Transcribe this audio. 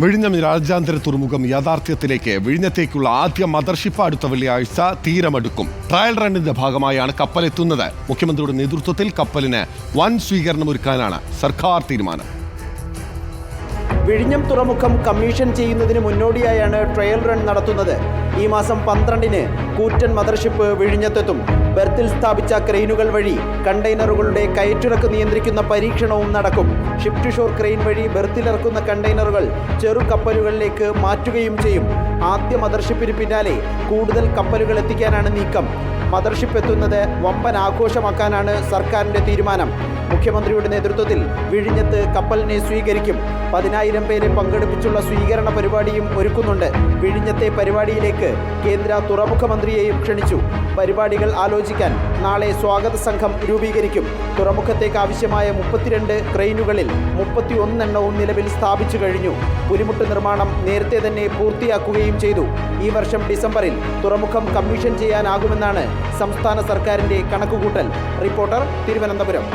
വിഴിഞ്ഞം രാജ്യാന്തര തുറമുഖം യാഥാർത്ഥ്യത്തിലേക്ക് വിഴിഞ്ഞത്തേക്കുള്ള ആദ്യ മദർഷിപ്പ് അടുത്ത വെള്ളിയാഴ്ച തീരമെടുക്കും. ട്രയൽ റണ്ണിന്റെ ഭാഗമായാണ് കപ്പലെത്തുന്നത്. മുഖ്യമന്ത്രിയുടെ നേതൃത്വത്തിൽ കപ്പലിന് വൻ സ്വീകരണമൊരുക്കാനാണ് സർക്കാർ തീരുമാനം. വിഴിഞ്ഞം തുറമുഖം കമ്മീഷൻ ചെയ്യുന്നതിന് മുന്നോടിയായാണ് ട്രയൽ റൺ നടത്തുന്നത്. ഈ മാസം 12-ന് കൂറ്റൻ മദർഷിപ്പ് വിഴിഞ്ഞത്തെത്തും. ബെർത്തിൽ സ്ഥാപിച്ച ക്രെയിനുകൾ വഴി കണ്ടെയ്നറുകളുടെ കയറ്റിറക്ക് നിയന്ത്രിക്കുന്ന പരീക്ഷണവും നടക്കും. ഷിപ്പ് ടു ഷോർ ക്രെയിൻ വഴി ബെർത്തിലിറക്കുന്ന കണ്ടെയ്നറുകൾ ചെറു കപ്പലുകളിലേക്ക് മാറ്റുകയും ചെയ്യും. ആദ്യ മദർഷിപ്പിന് പിന്നാലെ കൂടുതൽ കപ്പലുകൾ എത്തിക്കാനാണ് നീക്കം. മദർഷിപ്പ് എത്തുന്നത് വമ്പൻ ആഘോഷമാക്കാനാണ് സർക്കാരിന്റെ തീരുമാനം. മുഖ്യമന്ത്രിയുടെ നേതൃത്വത്തിൽ വിഴിഞ്ഞത്ത് കപ്പലിനെ സ്വീകരിക്കും. 10,000 പേരെ പങ്കെടുപ്പിച്ചുള്ള സ്വീകരണ പരിപാടിയും ഒരുക്കുന്നുണ്ട്. വിഴിഞ്ഞത്തെ പരിപാടിയിലേക്ക് കേന്ദ്ര തുറമുഖ മന്ത്രിയെയും ക്ഷണിച്ചു. പരിപാടികൾ ആലോചിക്കാൻ നാളെ സ്വാഗത സംഘം രൂപീകരിക്കും. തുറമുഖത്തേക്ക് ആവശ്യമായ 32 ക്രെയിനുകളിൽ 31 എണ്ണവും നിലവിൽ സ്ഥാപിച്ചു കഴിഞ്ഞു. പുലിമുട്ട് നിർമ്മാണം നേരത്തെ തന്നെ പൂർത്തിയാക്കുകയും ചെയ്തു. ഈ വർഷം ഡിസംബറിൽ തുറമുഖം കമ്മീഷൻ ചെയ്യാനാകുമെന്നാണ് സംസ്ഥാന സർക്കാരിന്റെ കണക്കുകൂട്ടൽ. റിപ്പോർട്ടർ, തിരുവനന്തപുരം.